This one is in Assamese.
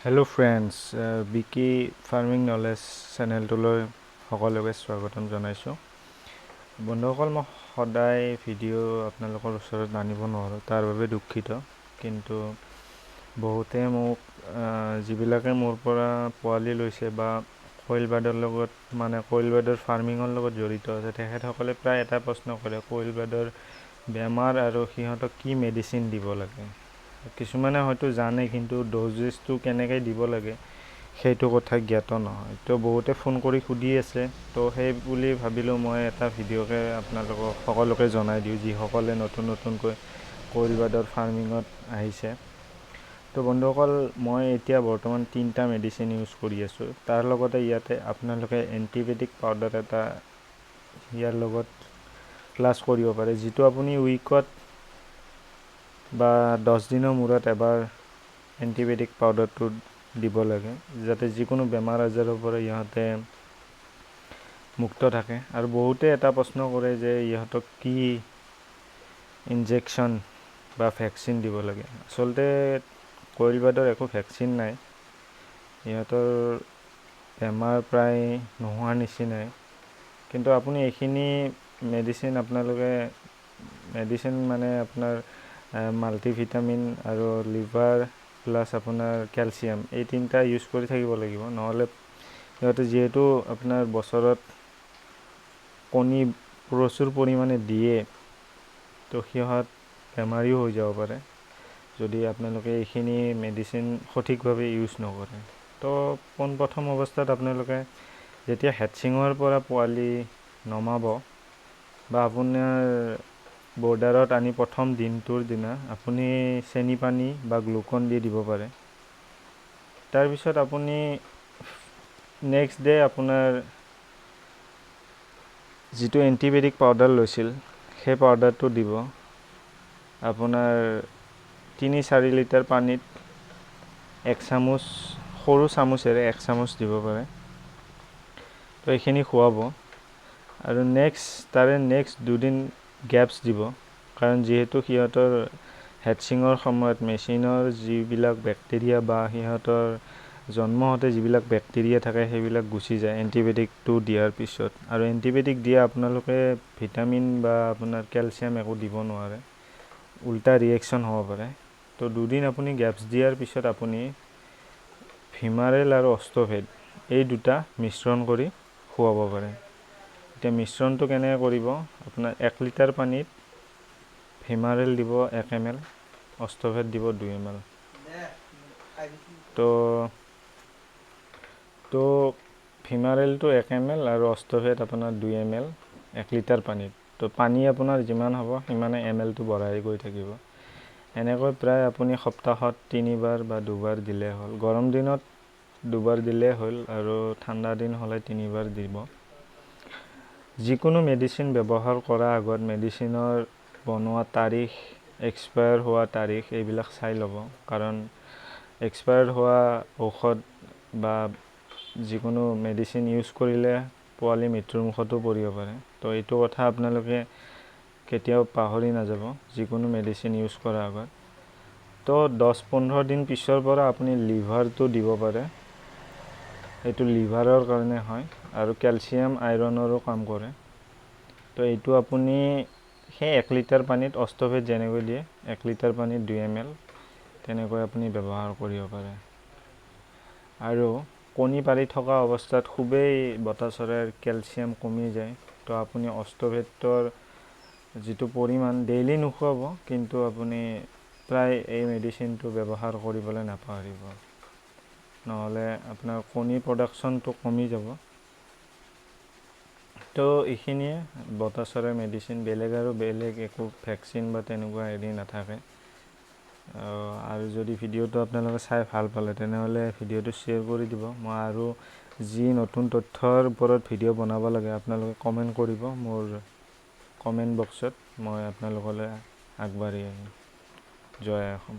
হেল্ল' ফ্ৰেণ্ডছ, বিকি ফাৰ্মিং নলেজ চেনেলটোলৈ সকলোকে স্বাগতম জনাইছোঁ। বন্ধুসকল, মই সদায় ভিডিঅ' আপোনালোকৰ ওচৰত আনিব নোৱাৰোঁ, তাৰ বাবে দুখিত। কিন্তু বহুতে মোক যিবিলাকে মোৰ পৰা পোৱালি লৈছে বা কইল বাৰ্ডৰ লগত কইল বাৰ্ডৰ ফাৰ্মিঙৰ লগত জড়িত আছে, তেখেতসকলে প্ৰায় এটা প্ৰশ্ন কৰে, কইল বাৰ্ডৰ বেমাৰ আৰু সিহঁতক কি মেডিচিন দিব লাগে। কিছুমানে হয়তো জানে, কিন্তু ড'জেছটো কেনেকৈ দিব লাগে সেইটো কথা জ্ঞাত নহয়। তো বহুতে ফোন কৰি সুধি আছে, তো সেই বুলি ভাবিলোঁ মই এটা ভিডিঅ'কে আপোনালোকক সকলোকে জনাই দিওঁ, যিসকলে নতুনকৈ কইল বাৰ্ডৰ ফাৰ্মিঙত আহিছে। তো বন্ধুসকল, মই এতিয়া বৰ্তমান 3টা মেডিচিন ইউজ কৰি আছোঁ। তাৰ লগতে ইয়াতে আপোনালোকে এণ্টিবায়'টিক পাউডাৰ এটা ইয়াৰ লগত প্লাছ কৰিব পাৰে, যিটো আপুনি উইকত বা 10 দিনৰ মূৰত এবাৰ এণ্টিবায়'টিক পাউডাৰটো দিব লাগে, যাতে যিকোনো বেমাৰ আজাৰৰ পৰা ইহঁতে মুক্ত থাকে। আৰু বহুতে এটা প্ৰশ্ন কৰে যে ইহঁতক কি ইনজেকশ্যন বা ভেকচিন দিব লাগে। আচলতে কইল বাৰ্ডৰ একো ভেকচিন নাই, ইহঁতৰ বেমাৰ প্ৰায় নোহোৱাৰ নিচিনাই। কিন্তু আপুনি এইখিনি মেডিচিন আপোনাৰ মাল্টিভিটামিন আৰু লিভাৰ প্লাছ আপোনাৰ কেলছিয়াম, এই 3টা ইউজ কৰি থাকিব লাগিব। নহ'লে সিহঁতে যিহেতু আপোনাৰ বছৰত কণী প্ৰচুৰ পৰিমাণে দিয়ে, তো সিহঁত বেমাৰীও হৈ যাব পাৰে যদি আপোনালোকে এইখিনি মেডিচিন সঠিকভাৱে ইউজ নকৰে। তো পোনপ্ৰথম অৱস্থাত আপোনালোকে যেতিয়া হেটছিঙৰ পৰা পোৱালি নমাব বা আপোনাৰ বৰ্ডাৰত আনি প্ৰথম দিনটোৰ দিনা আপুনি চেনি পানী বা গ্লুকন দি দিব পাৰে। তাৰপিছত আপুনি নেক্সট ডে আপোনাৰ যিটো এণ্টিবায়'টিক পাউডাৰ লৈছিল সেই পাউডাৰটো দিব। আপোনাৰ 3-4 লিটাৰ পানীত 1 চামুচ, সৰু চামুচেৰে 1 চামুচ দিব পাৰে। তো এইখিনি খুৱাব আৰু তাৰে নেক্সট 2 দিন গেপছ দিব, কাৰণ যিহেতু সিহঁতৰ হেটছিঙৰ সময়ত মেচিনৰ যিবিলাক বেক্টেৰিয়া বা সিহঁতৰ জন্ম হওঁতে যিবিলাক বেক্টেৰিয়া থাকে সেইবিলাক গুচি যায় এণ্টিবায়'টিকটো দিয়াৰ পিছত। আৰু এণ্টিবায়'টিক দিয়া আপোনালোকে ভিটামিন বা আপোনাৰ কেলছিয়াম একো দিব নোৱাৰে, উল্টা ৰিয়েকশ্যন হ'ব পাৰে। তো 2 দিন আপুনি গেপছ দিয়াৰ পিছত আপুনি ভিমাৰেল আৰু অষ্টভেড এই 2টা মিশ্ৰণ কৰি খুৱাব পাৰে। এতিয়া মিশ্ৰণটো কেনেকৈ কৰিব, আপোনাৰ 1 লিটাৰ পানীত ভিমাৰেল দিব 1 ml, অষ্টভেড দিব 2 ml। তো ভিমাৰেলটো 1 ml আৰু অষ্টভেড আপোনাৰ 2 ml 1 লিটাৰ পানীত। তো পানী আপোনাৰ যিমান হ'ব সিমানে mlটো বঢ়াই গৈ থাকিব। এনেকৈ প্ৰায় আপুনি সপ্তাহত 3 বাৰ বা 2 বাৰ দিলেই হ'ল। গৰম দিনত 2 বাৰ দিলেই হ'ল আৰু ঠাণ্ডা দিন হ'লে 3 বাৰ দিব। যিকোনো মেডিচিন ব্যৱহাৰ কৰাৰ আগত মেডিচিনৰ বনোৱা তাৰিখ, এক্সপায়াৰ হোৱা তাৰিখ এইবিলাক চাই ল'ব, কাৰণ এক্সপায়াৰ হোৱা ঔষধ বা যিকোনো মেডিচিন ইউজ কৰিলে পোৱালি মৃত্যুৰ মুখতো পৰিব পাৰে। তো এইটো কথা আপোনালোকে কেতিয়াও পাহৰি নাযাব যিকোনো মেডিচিন ইউজ কৰাৰ আগত। তো 10-15 দিন পিছৰ পৰা আপুনি লিভাৰটো দিব পাৰে, এইটো লিভাৰৰ কাৰণে হয় আৰু কেলছিয়াম আইৰণৰো কাম কৰে। তো এইটো আপুনি সেই 1 লিটাৰ পানীত অষ্টভেড যেনেকৈ দিয়ে 1 লিটাৰ পানীত 2 ml তেনেকৈ আপুনি ব্যৱহাৰ কৰিব পাৰে। আৰু কণী পাৰি থকা অৱস্থাত খুবেই বতাচৰাৰ কেলছিয়াম কমি যায়, তো আপুনি অষ্টভেডৰ যিটো পৰিমাণ ডেইলি নোখুৱাব, কিন্তু আপুনি প্ৰায় এই মেডিচিনটো ব্যৱহাৰ কৰিবলৈ নাপাহৰিব, নহ'লে আপোনাৰ কণী প্ৰডাকশ্যনটো কমি যাব। তো এইখিনিয়ে বতাচৰাৰ মেডিচিন, বেলেগ একো ভেকচিন বা তেনেকুৱা হেৰি নাথাকে। আৰু যদি ভিডিঅ'টো আপোনালোকে চাই ভাল পালে তেনেহ'লে ভিডিঅ'টো শ্বেয়াৰ কৰি দিব। মই আৰু যি নতুন তথ্যৰ ওপৰত ভিডিঅ' বনাব লাগে আপোনালোকে কমেণ্ট কৰিব মোৰ কমেণ্ট বক্সত, মই আপোনালোকলৈ আগবাঢ়ি আহিম। জয় অসম।